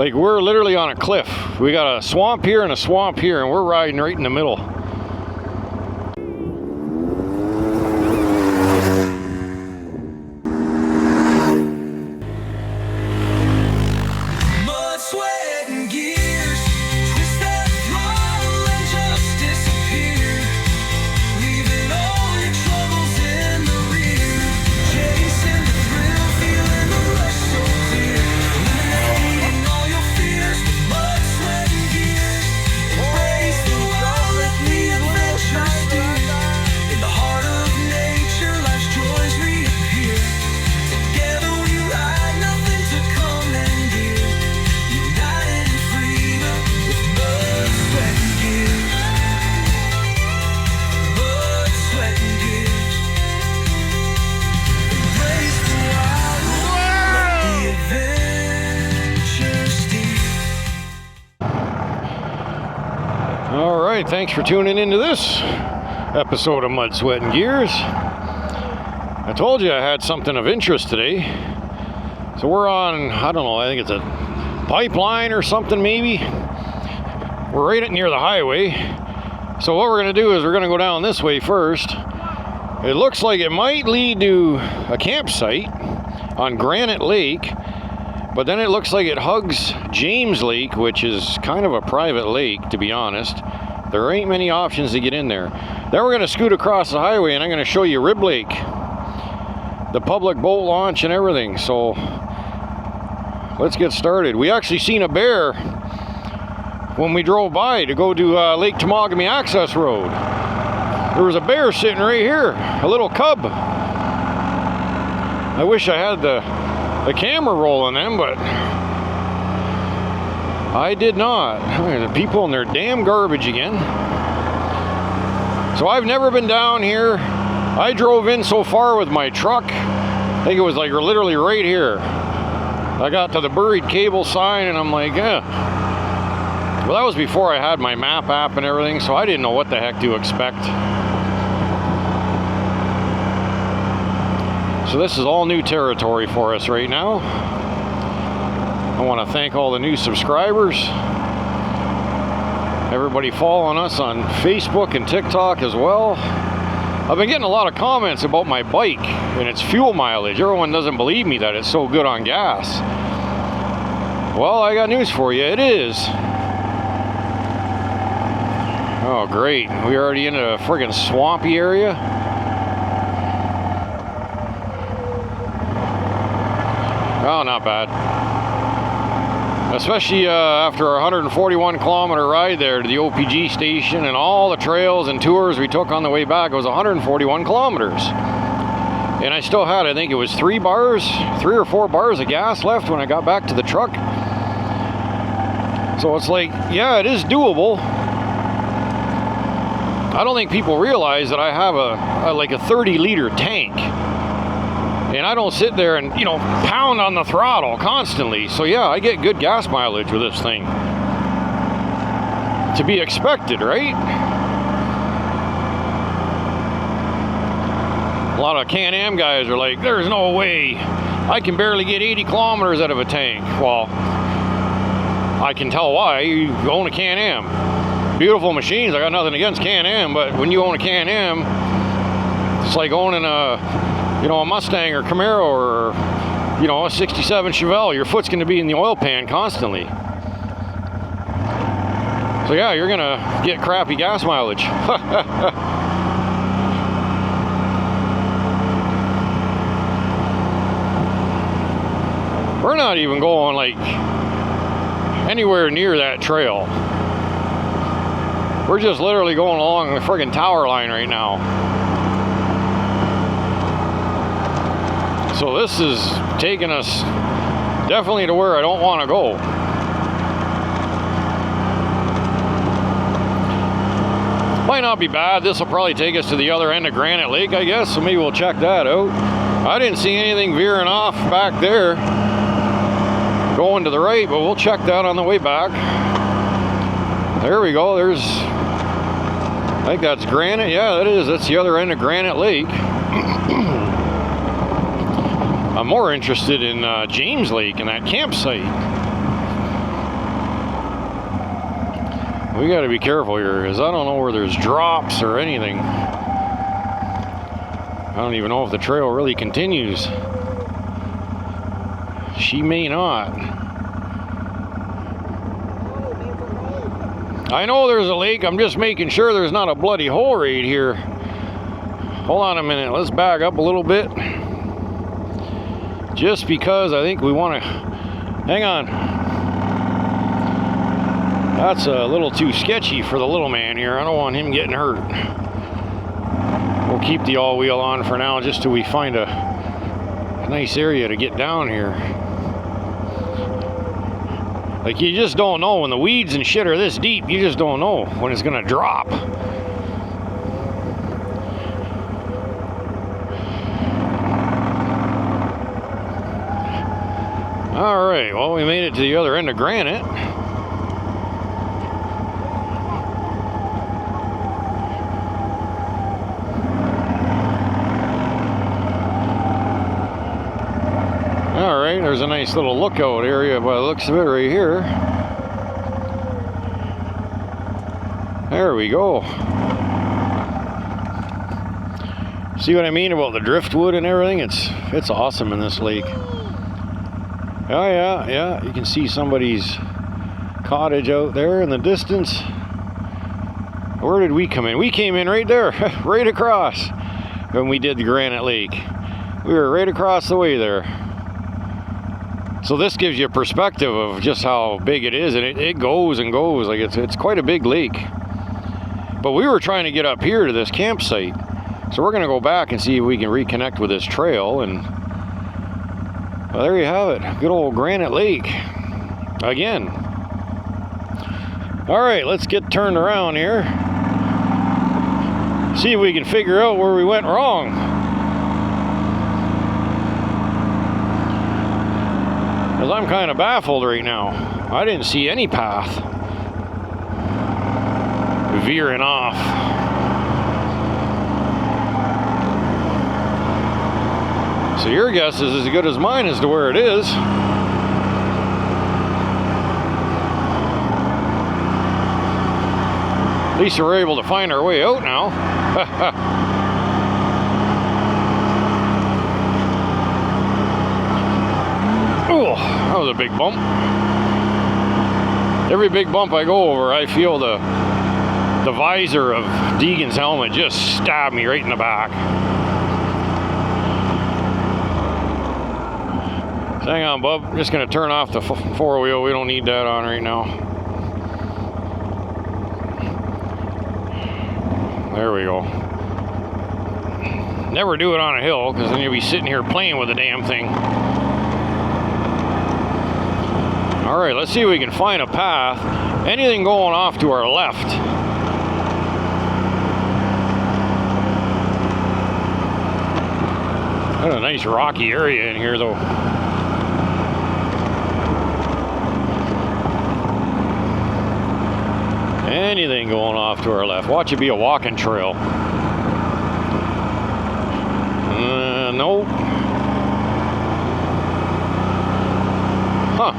Like, we're literally on a cliff. We got a swamp here and a swamp here, and we're riding right in the middle. Thanks for tuning into this episode of Mud, Sweat, and Gears. I told you I had something of interest today. So we're on, I don't know, I think it's a pipeline or something maybe. We're right near the highway. So what we're going to do is we're going to go down this way first. It looks like it might lead to a campsite on Granite Lake. But then it looks like it hugs James Lake, which is kind of a private lake, to be honest. There ain't many options to get in there. Then we're going to scoot across the highway and I'm going to show you Rib Lake, the public boat launch and everything. So let's get started. We actually seen a bear when we drove by to go to Lake Temagami Access Road. There was a bear sitting right here, a little cub. I wish I had the camera rolling them, but I did not. The people and their damn garbage again. So I've never been down here. I drove in so far with my truck. I think it was like literally right here. I got to the buried cable sign and I'm like, eh. Well, that was before I had my map app and everything, so I didn't know what the heck to expect. So this is all new territory for us right now. I want to thank all the new subscribers, everybody following us on Facebook and TikTok as well. I've been getting a lot of comments about my bike and its fuel mileage. Everyone doesn't believe me that it's so good on gas. Well, I got news for you. It is. Oh, great. We're already in a friggin' swampy area. Oh, not bad. Especially after our 141 kilometer ride there to the OPG station and all the trails and tours we took on the way back. It was 141 kilometers. And I still had, I think it was 3 or 4 bars of gas left when I got back to the truck. So it's like, yeah, it is doable. I don't think people realize that I have like a 30-liter tank. And I don't sit there and, pound on the throttle constantly. So yeah, I get good gas mileage with this thing. To be expected, right? A lot of Can-Am guys are like, there's no way. I can barely get 80 kilometers out of a tank. Well, I can tell why. You own a Can-Am. Beautiful machines. I got nothing against Can-Am, but when you own a Can-Am, it's like owning a Mustang or Camaro or, a 67 Chevelle. Your foot's going to be in the oil pan constantly. So yeah, you're going to get crappy gas mileage. We're not even going like anywhere near that trail. We're just literally going along the friggin' tower line right now. So this is taking us definitely to where I don't want to go. Might not be bad. This will probably take us to the other end of Granite Lake, I guess, so maybe we'll check that out. I didn't see anything veering off back there going to the right, but we'll check that on the way back. There we go. There's, I think that's Granite. Yeah, that is. That's the other end of Granite Lake. I'm more interested in James Lake and that campsite. We got to be careful here, because I don't know where there's drops or anything. I don't even know if the trail really continues. She may not. I know there's a lake. I'm just making sure there's not a bloody hole right here. Hold on a minute. Let's back up a little bit. Just because I think we want to... Hang on. That's a little too sketchy for the little man here. I don't want him getting hurt. We'll keep the all-wheel on for now, just till we find a nice area to get down here. Like, you just don't know when the weeds and shit are this deep. You just don't know when it's gonna drop. All right, well, we made it to the other end of Granite. All right, there's a nice little lookout area by the looks of it right here. There we go. See what I mean about the driftwood and everything? It's awesome in this lake. Oh yeah, you can see somebody's cottage out there in the distance. Where did we come in? We came in right there, right across when we did the Granite Lake. We were right across the way there. So this gives you a perspective of just how big it is, and it goes and goes. Like, it's quite a big lake. But we were trying to get up here to this campsite. So we're gonna go back and see if we can reconnect with this trail, and well, there you have it. Good old Granite Lake again. All right, let's get turned around here. See if we can figure out where we went wrong. Because I'm kind of baffled right now. I didn't see any path veering off. So your guess is as good as mine as to where it is. At least we're able to find our way out now. Oh, that was a big bump. Every big bump I go over, I feel the visor of Deegan's helmet just stab me right in the back. Hang on, bub. I'm just going to turn off the four-wheel. We don't need that on right now. There we go. Never do it on a hill, because then you'll be sitting here playing with the damn thing. All right, let's see if we can find a path. Anything going off to our left. That's a nice rocky area in here, though. Anything going off to our left. Watch it be a walking trail. Nope. Huh.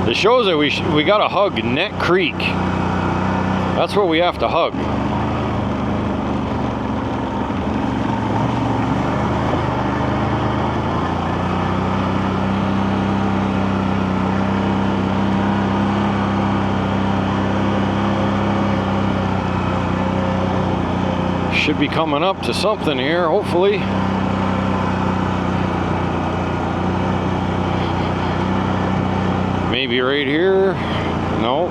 It shows that we gotta hug Neck Creek. That's what we have to hug. Should be coming up to something here, hopefully. Maybe right here. No.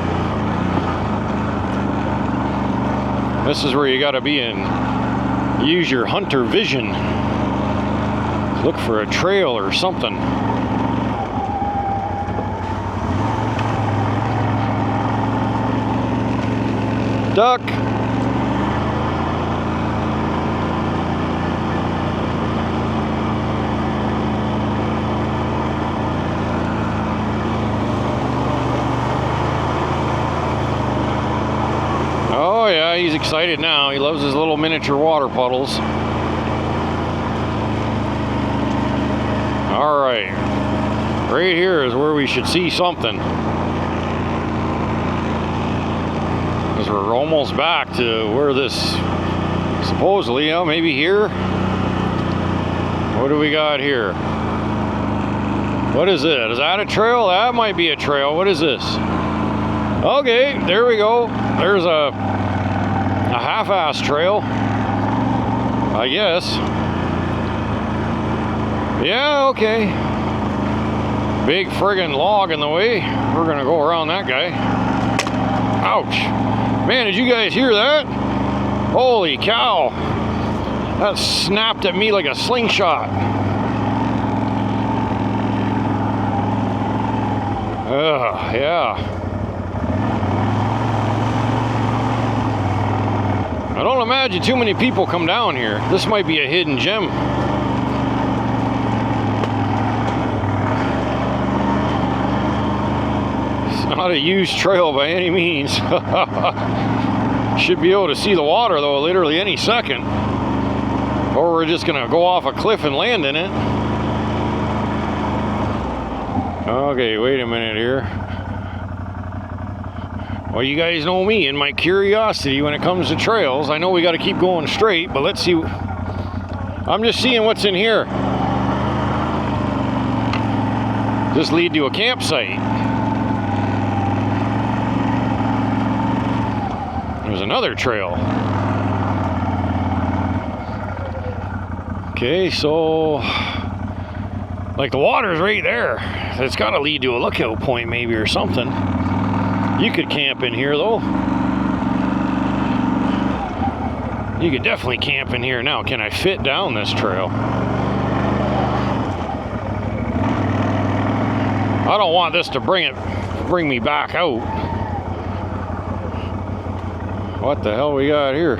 This is where you gotta be and use your hunter vision. Look for a trail or something. Duck. Oh yeah, he's excited now. He loves his little miniature water puddles. All right, right here is where we should see something. because we're almost back to where this supposedly, maybe here. What do we got here? What is it? Is that a trail? That might be a trail. What is this? Okay, there we go. There's a half-ass trail, I guess. Yeah, okay. Big friggin' log in the way. We're gonna go around that guy. Ouch. Man, did you guys hear that? Holy cow. That snapped at me like a slingshot. Yeah. I don't imagine too many people come down here. This might be a hidden gem. It's not a used trail by any means. Should be able to see the water though literally any second. Or we're just gonna go off a cliff and land in it. Okay, wait a minute here. Well, you guys know me and my curiosity when it comes to trails. I know we got to keep going straight, but let's see. I'm just seeing what's in here. Does this lead to a campsite? There's another trail. Okay, so like the water's right there. It's got to lead to a lookout point maybe or something. You could camp in here though. You could definitely camp in here. Now, can I fit down this trail? I don't want this to bring me back out. What the hell we got here?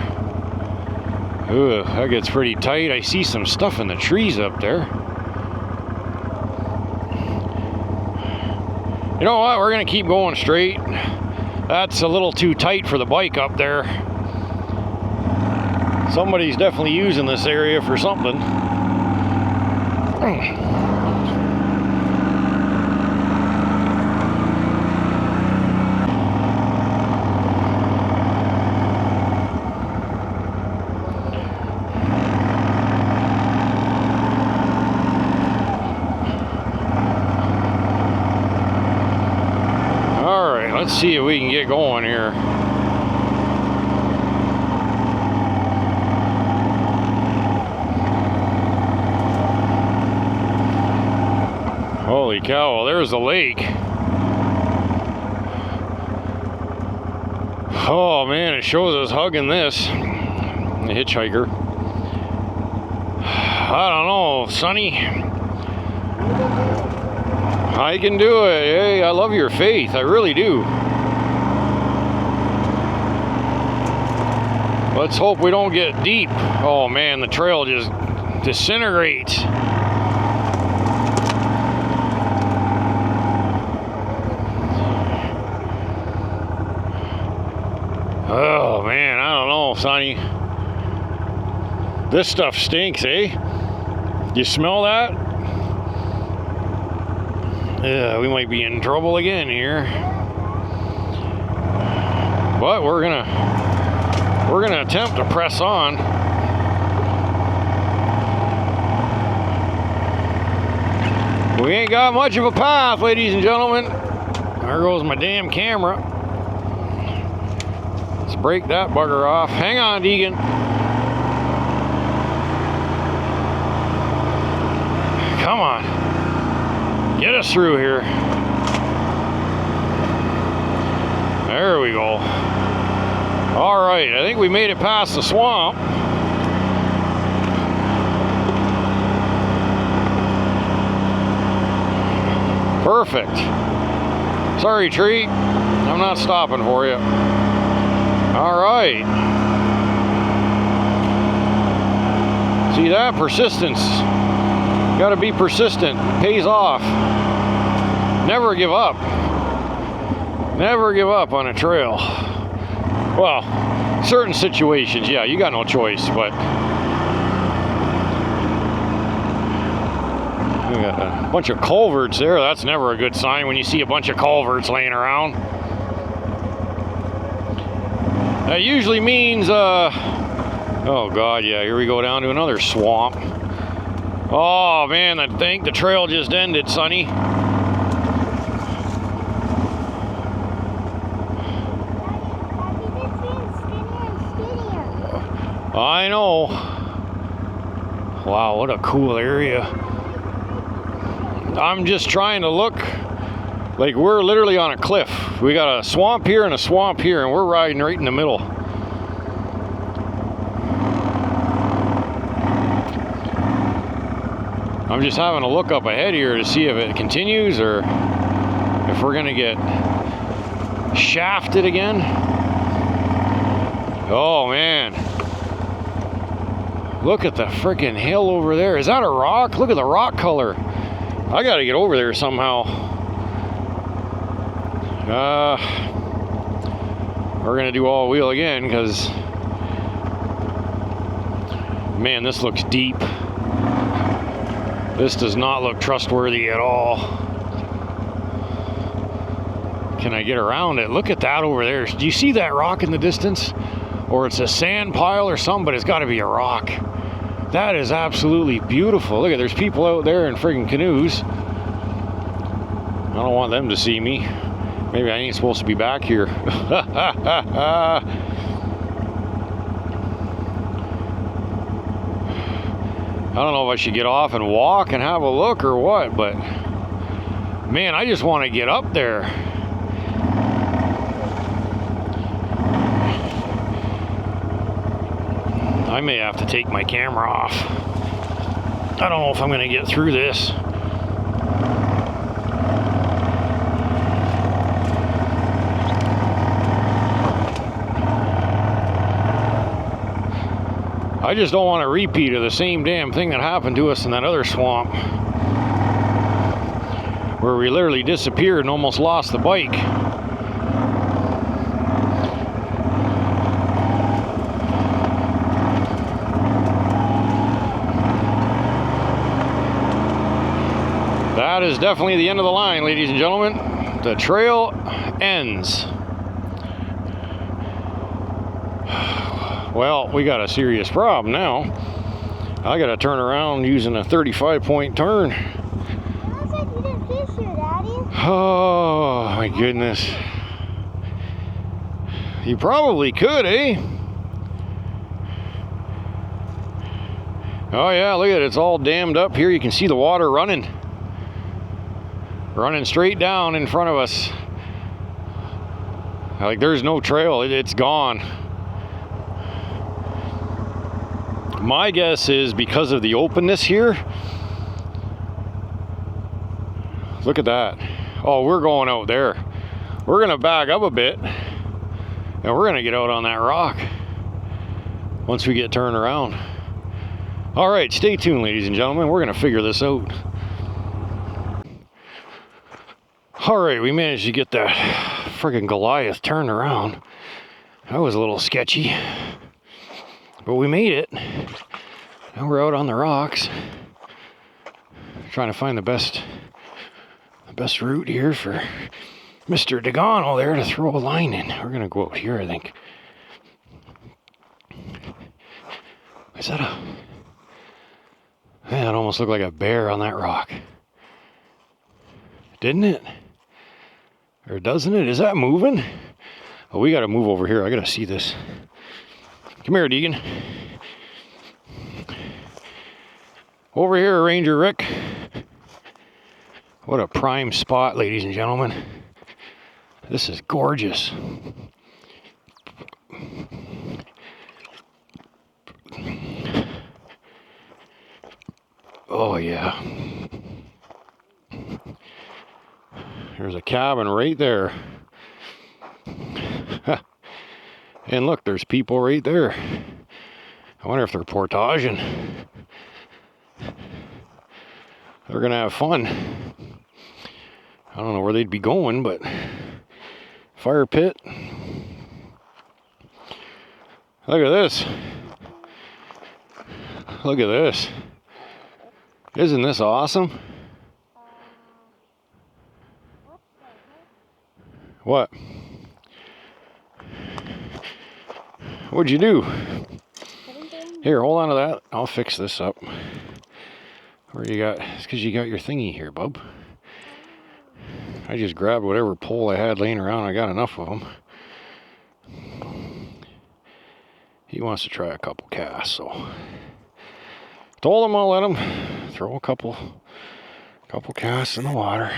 Ugh, that gets pretty tight. I see some stuff in the trees up there. You know what? We're gonna keep going straight. That's a little too tight for the bike up there. Somebody's definitely using this area for something. Let's see if we can get going here. Holy cow, well, there's the lake. Oh man, it shows us hugging this. The hitchhiker. I don't know, Sonny. I can do it. Hey, I love your faith. I really do. Let's hope we don't get deep. Oh man, the trail just disintegrates. Oh man, I don't know, Sonny. This stuff stinks, eh? You smell that? Yeah, we might be in trouble again here. But we're gonna attempt to press on. We ain't got much of a path, ladies and gentlemen. There goes my damn camera. Let's break that bugger off. Hang on, Deegan. Come on. Get us through here. There we go. All right, I think we made it past the swamp. Perfect. Sorry, tree. I'm not stopping for you. All right. See that? Persistence. Got to be persistent. Pays off. Never give up. Never give up on a trail. Well, certain situations, yeah, you got no choice, but we got a bunch of culverts there. That's never a good sign when you see a bunch of culverts laying around. That usually means, oh God, yeah, here we go down to another swamp. Oh man, I think the trail just ended, Sonny. I know. Wow, what a cool area. I'm just trying to look like we're literally on a cliff. We got a swamp here and a swamp here, and we're riding right in the middle. I'm just having a look up ahead here to see if it continues or if we're gonna get shafted again. Oh man. Look at the freaking hill over there. Is that a rock? Look at the rock color. I gotta get over there somehow. We're gonna do all wheel again because, man, this looks deep. This does not look trustworthy at all. Can I get around it? Look at that over there. Do you see that rock in the distance? Or it's a sand pile or something, but it's got to be a rock. That is absolutely beautiful. Look at, there's people out there in friggin' canoes. I don't want them to see me. Maybe I ain't supposed to be back here. I don't know if I should get off and walk and have a look or what, but man, I just want to get up there. I may have to take my camera off. I don't know if I'm going to get through this. I just don't want a repeat of the same damn thing that happened to us in that other swamp, where we literally disappeared and almost lost the bike. That is definitely the end of the line, ladies and gentlemen. The trail ends. Well, we got a serious problem now. I got to turn around using a 35-point turn. Sounds like you didn't fish here, Daddy. Oh, my goodness. You probably could, eh? Oh, yeah, look at it. It's all dammed up here. You can see the water running straight down in front of us. Like, there's no trail. It's gone. My guess is because of the openness here. Look at that. Oh, we're going out there. We're gonna back up a bit and we're gonna get out on that rock once we get turned around. All right, stay tuned, ladies and gentlemen. We're gonna figure this out. All right, we managed to get that friggin' Goliath turned around. That was a little sketchy, but we made it. Now we're out on the rocks, trying to find the best route here for Mr. Deeganator there to throw a line in. We're gonna go out here, I think. Is that a... Man, it almost looked like a bear on that rock. Didn't it? Or doesn't it? Is that moving? Oh, we gotta move over here. I gotta see this. Come here, Deegan. Over here, Ranger Rick. What a prime spot, ladies and gentlemen. This is gorgeous. Oh, yeah. There's a cabin right there. And look, there's people right there. I wonder if they're portaging. They're gonna have fun. I don't know where they'd be going, but fire pit. Look at this. Look at this. Isn't this awesome? What? What'd you do? I didn't do anything. Here, hold on to that. I'll fix this up. Where you got? It's because you got your thingy here, bub. I just grabbed whatever pole I had laying around. I got enough of them. He wants to try a couple casts, so told him I'll let him throw a couple casts in the water.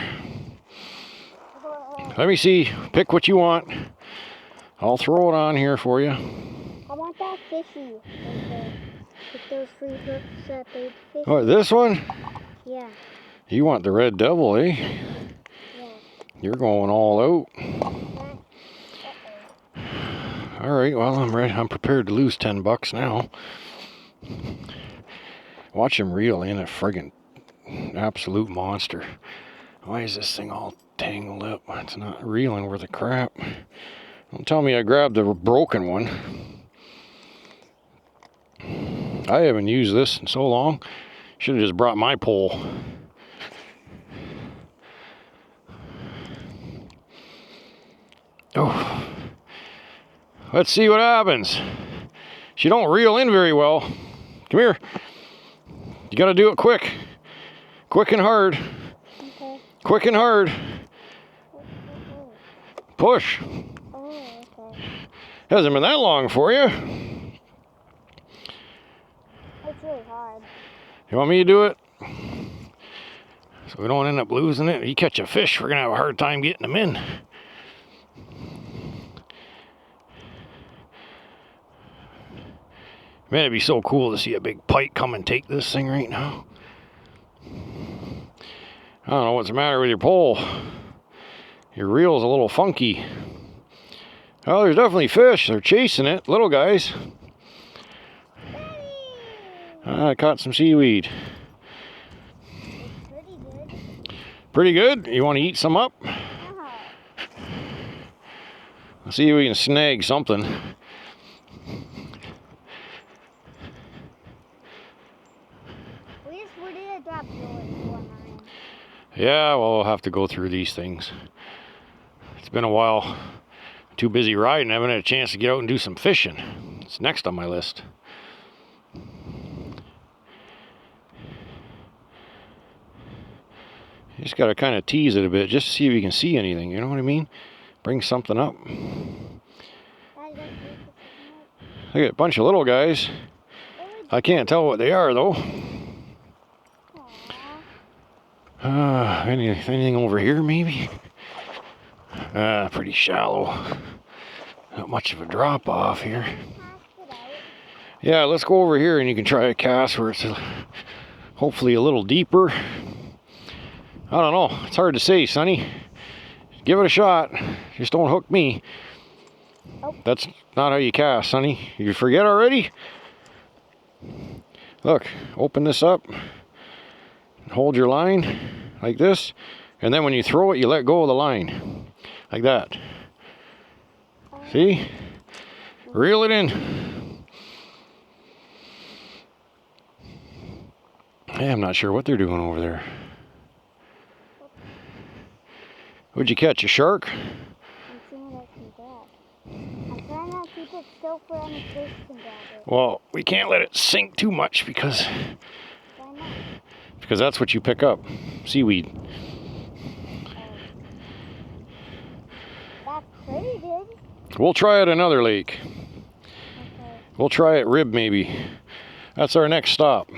Let me see. Pick what you want. I'll throw it on here for you. I want that fishy. With those free hooks that they fish. Oh, this one? Yeah. You want the red devil, eh? Yeah. You're going all out. All right, well, I'm ready. I'm prepared to lose $10 now. Watch him reel in, a friggin' absolute monster. Why is this thing all tangled up? It's not reeling worth a crap. Don't tell me I grabbed the broken one. I haven't used this in so long. Should have just brought my pole. Oh. Let's see what happens. She don't reel in very well. Come here. You gotta do it quick. Quick and hard. Okay. Quick and hard. Push. Oh, okay. Hasn't been that long for you. It's really hard. You want me to do it? So we don't end up losing it. You catch a fish, we're gonna have a hard time getting them in. Man, it'd be so cool to see a big pike come and take this thing right now. I don't know what's the matter with your pole. Your reel's a little funky. Oh, there's definitely fish. They're chasing it. Little guys. I caught some seaweed. It's pretty good. Pretty good? You want to eat some up? Let's see if we can snag something. We did drop yours. Yeah, well, we'll have to go through these things. It's been a while. Too busy riding. I haven't had a chance to get out and do some fishing. It's next on my list. You just got to kind of tease it a bit just to see if you can see anything. You know what I mean? Bring something up. Look at a bunch of little guys. I can't tell what they are, though. Anything over here, maybe? Pretty shallow. Not much of a drop off here. Yeah, let's go over here and you can try a cast where it's hopefully a little deeper. I don't know. It's hard to say, Sonny. Give it a shot. Just don't hook me. Oh. That's not how you cast, Sonny. You forget already? Look, open this up. Hold your line like this. And then when you throw it, you let go of the line. Like that. See? Reel it in. Hey, I'm not sure what they're doing over there. What'd you catch, a shark? I'm seeing what I can grab. I'm trying not to keep it still for any fish can grab it. Well, we can't let it sink too much because Why not? that's what you pick up. Seaweed. That's pretty good. We'll try at another lake. Okay. We'll try at Rib maybe. That's our next stop.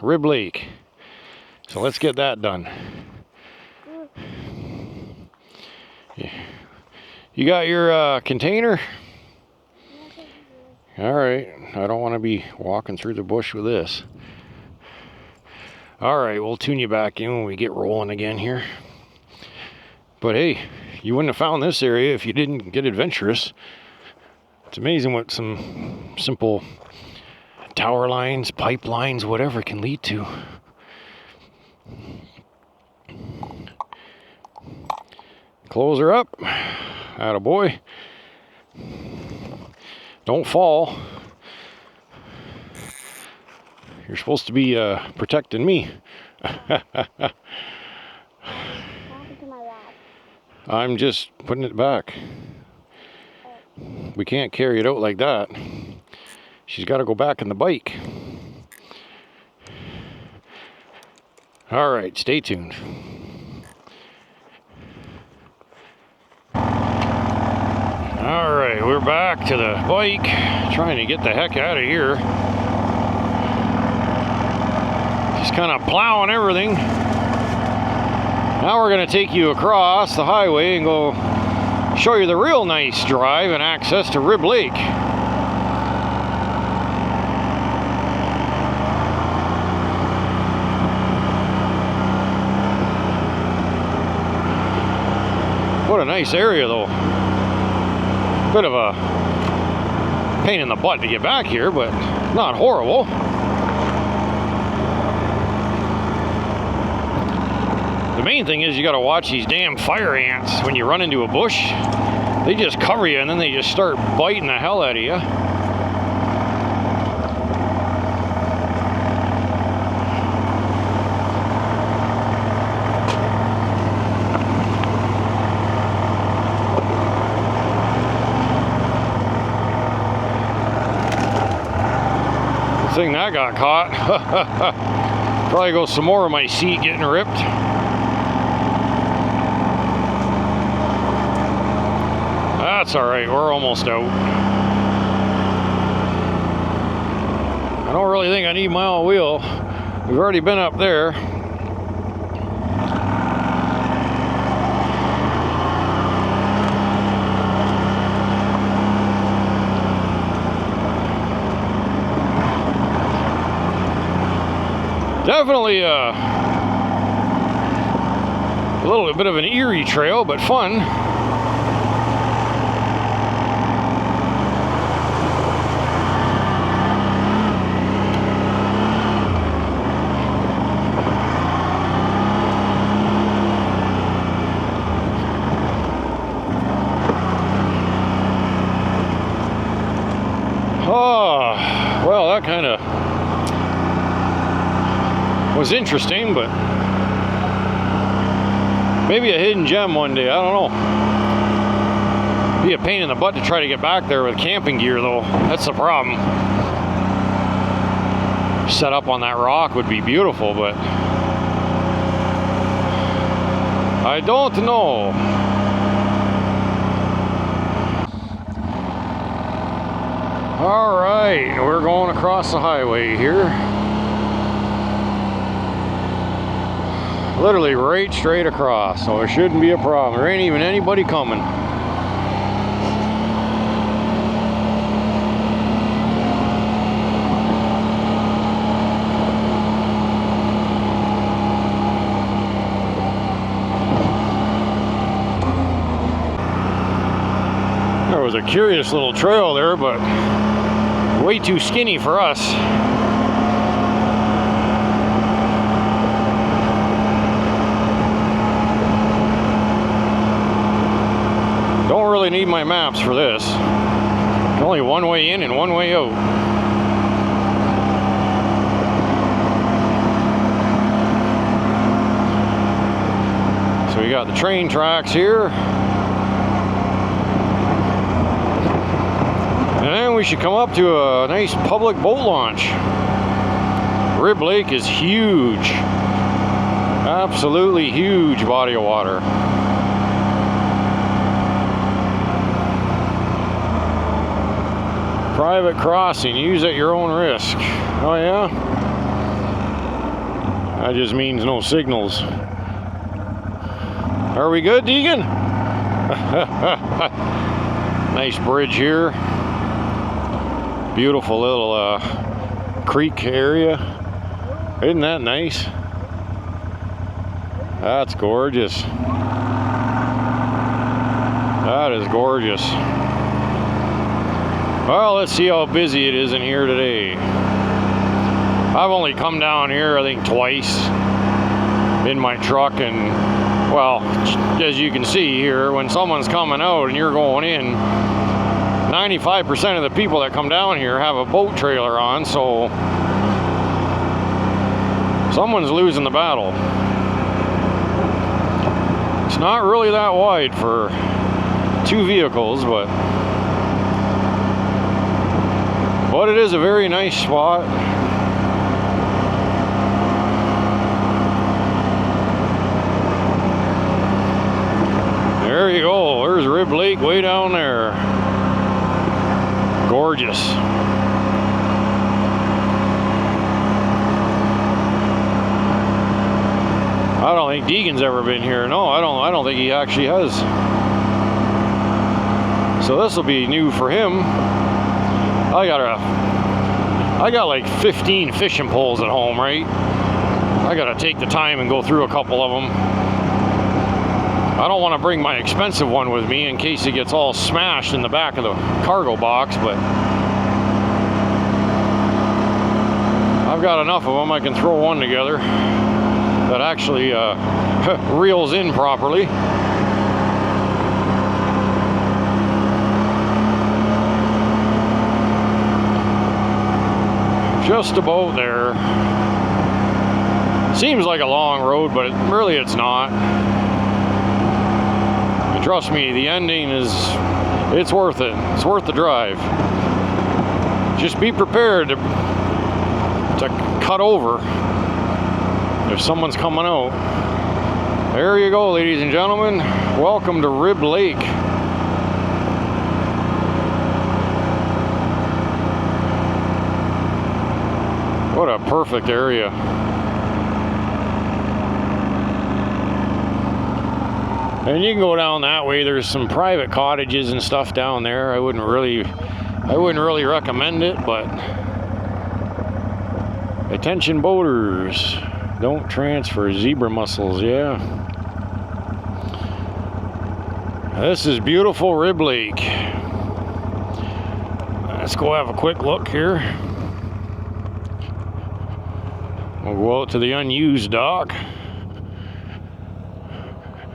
Rib Lake. So let's get that done. Yeah. You got your container? All right. I don't want to be walking through the bush with this. All right, we'll tune you back in when we get rolling again here. But hey, you wouldn't have found this area if you didn't get adventurous. It's amazing what some simple tower lines, pipelines, whatever can lead to. Close her up. Attaboy. Don't fall. You're supposed to be protecting me. I'm just putting it back. We can't carry it out like that. she's got to go back in the bike. All right, stay tuned. All right, we're back to the bike, trying to get the heck out of here. Just kind of plowing everything. Now we're going to take you across the highway and go show you the real nice drive and access to Rib Lake. What a nice area though. Bit of a pain in the butt to get back here, but not horrible. The main thing is you gotta watch these damn fire ants when you run into a bush. They just cover you and then they just start biting the hell out of you. Thing that got caught. Probably go some more of my seat getting ripped. That's all right, we're almost out. I don't really think I need my all wheel. We've already been up there. Definitely a little bit of an eerie trail, but fun. Oh, well, that kind of was interesting, but maybe a hidden gem one day. I don't know. Be a pain in the butt to try to get back there with camping gear though. That's the problem. Set up on that rock would be beautiful, but I don't know. All right, we're going across the highway here. Literally right straight across, so it shouldn't be a problem. There ain't even anybody coming. There was a curious little trail there, but way too skinny for us. Don't really need my maps for this. Only one way in and one way out. So we got the train tracks here. And then we should come up to a nice public boat launch. Rib Lake is huge. Absolutely huge body of water. Private crossing, use at your own risk. Oh yeah? That just means no signals. Are we good, Deegan? Nice bridge here. Beautiful little creek area. Isn't that nice? That's gorgeous. That is gorgeous. Well, let's see how busy it is in here today. I've only come down here, I think, twice in my truck, and well, as you can see here, when someone's coming out and you're going in, 95% of the people that come down here have a boat trailer on, so someone's losing the battle. It's not really that wide for two vehicles, but But it is a very nice spot. There you go. There's Rib Lake way down there. Gorgeous. I don't think Deegan's ever been here. No, I don't think he actually has. So this will be new for him. I got like 15 fishing poles at home, right? I gotta take the time and go through a couple of them. I don't want to bring my expensive one with me in case it gets all smashed in the back of the cargo box, but I've got enough of them I can throw one together that actually reels in properly. Just about there. Seems like a long road, but really it's not. And trust me, the ending it's worth it. It's worth the drive. Just be prepared to cut over if someone's coming out. There you go, ladies and gentlemen. Welcome to Rib Lake. What a perfect area. And you can go down that way. There's some private cottages and stuff down there. I wouldn't really recommend it, but attention boaters, don't transfer zebra mussels. Yeah. This is beautiful Rib Lake. Let's go have a quick look here. We'll go out to the unused dock.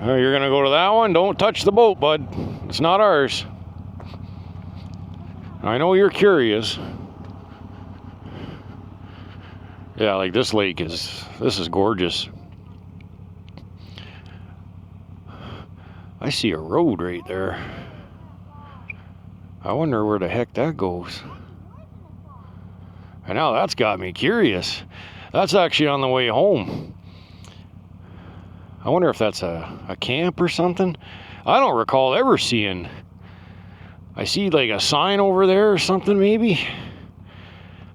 Oh, you're gonna go to that one? Don't touch the boat, bud. It's not ours. I know you're curious. Yeah, like this lake is gorgeous. I see a road right there. I wonder where the heck that goes. And now that's got me curious. That's actually on the way home. I wonder if that's a camp or something. I don't recall ever seeing. I see like a sign over there or something maybe.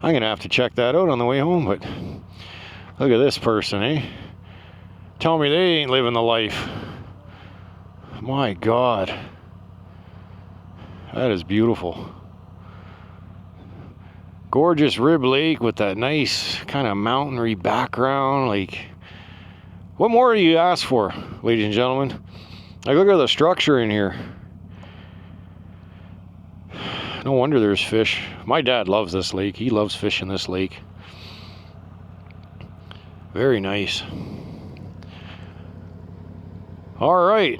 I'm gonna have to check that out on the way home, but look at this person, eh? Tell me they ain't living the life. My God. That is beautiful. Gorgeous Rib Lake with that nice kind of mountainy background. Like, what more do you ask for, ladies and gentlemen? Like, look at the structure in here. No wonder there's fish. My dad loves this lake. He loves fishing this lake. Very nice. All right.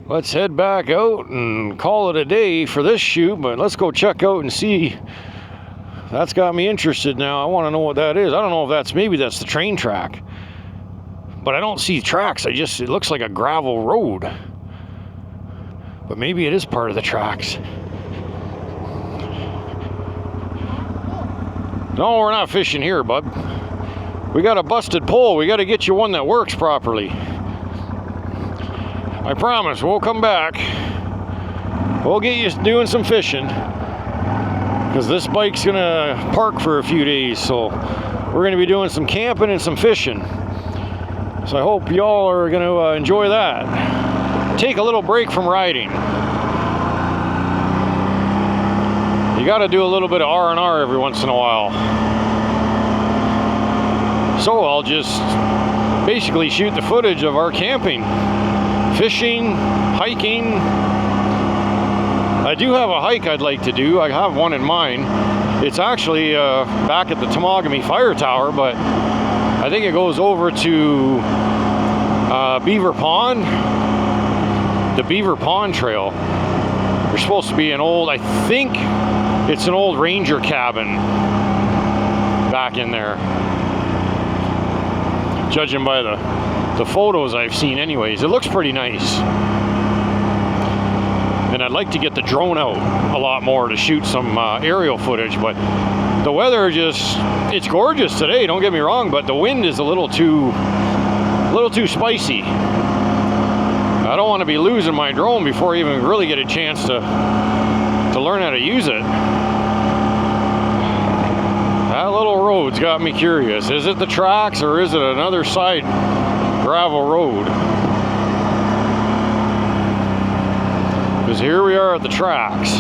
Let's head back out and call it a day for this shoot, but let's go check out and see. That's got me interested now. I want to know what that is. I don't know if maybe that's the train track, but I don't see tracks. It looks like a gravel road, but maybe it is part of the tracks. No, we're not fishing here, bud. We got a busted pole. We got to get you one that works properly. I promise, we'll come back. We'll get you doing some fishing, because this bike's gonna park for a few days, so we're gonna be doing some camping and some fishing. So I hope y'all are gonna enjoy that. Take a little break from riding. You gotta do a little bit of R&R every once in a while. So I'll just basically shoot the footage of our camping. Fishing, hiking. I do have a hike I'd like to do. I have one in mind. It's actually back at the Temagami Fire Tower, but I think it goes over to Beaver Pond, the Beaver Pond Trail. There's supposed to be an old, I think it's an old ranger cabin back in there. Judging by the photos I've seen anyways, it looks pretty nice. and I'd like to get the drone out a lot more to shoot some aerial footage, but the weather it's gorgeous today, don't get me wrong, but the wind is a little too spicy. I don't want to be losing my drone before I even really get a chance to learn how to use it. That little road's got me curious. Is it the tracks or is it another side gravel road? Because here we are at the tracks.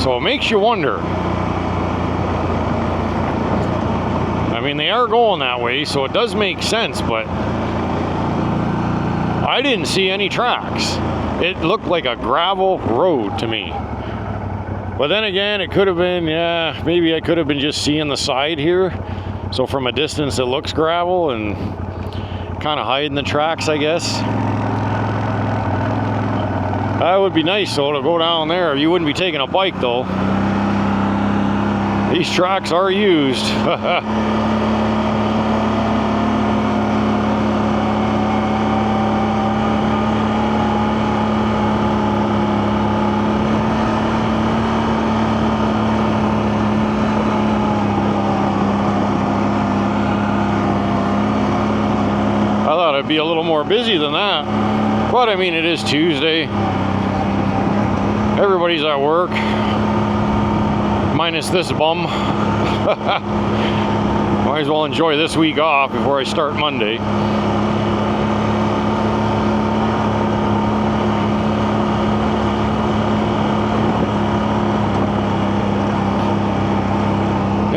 So it makes you wonder. I mean, they are going that way, so it does make sense, but I didn't see any tracks. It looked like a gravel road to me. But then again, it could have been, yeah, maybe I could have been just seeing the side here. So from a distance, it looks gravel and kind of hiding the tracks, I guess. That would be nice, though, to go down there. You wouldn't be taking a bike, though. These tracks are used. Be a little more busy than that, but I mean, it is Tuesday, everybody's at work minus this bum. Might as well enjoy this week off before I start Monday.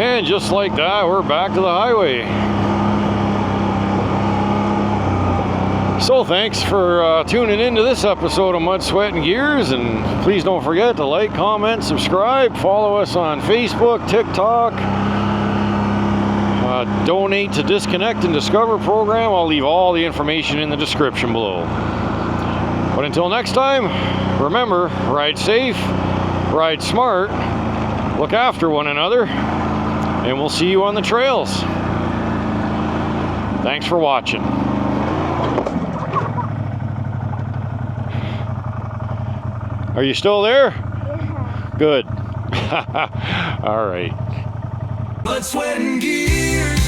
And just like that, we're back to the highway. So thanks for tuning into this episode of Mud, Sweat, and Gears, and please don't forget to like, comment, subscribe, follow us on Facebook, TikTok, donate to Disconnect and Discover program. I'll leave all the information in the description below. But until next time, remember, ride safe, ride smart, look after one another, and we'll see you on the trails. Thanks for watching. Are you still there? Yeah. Good. All right. Mud, Sweat, and Gears.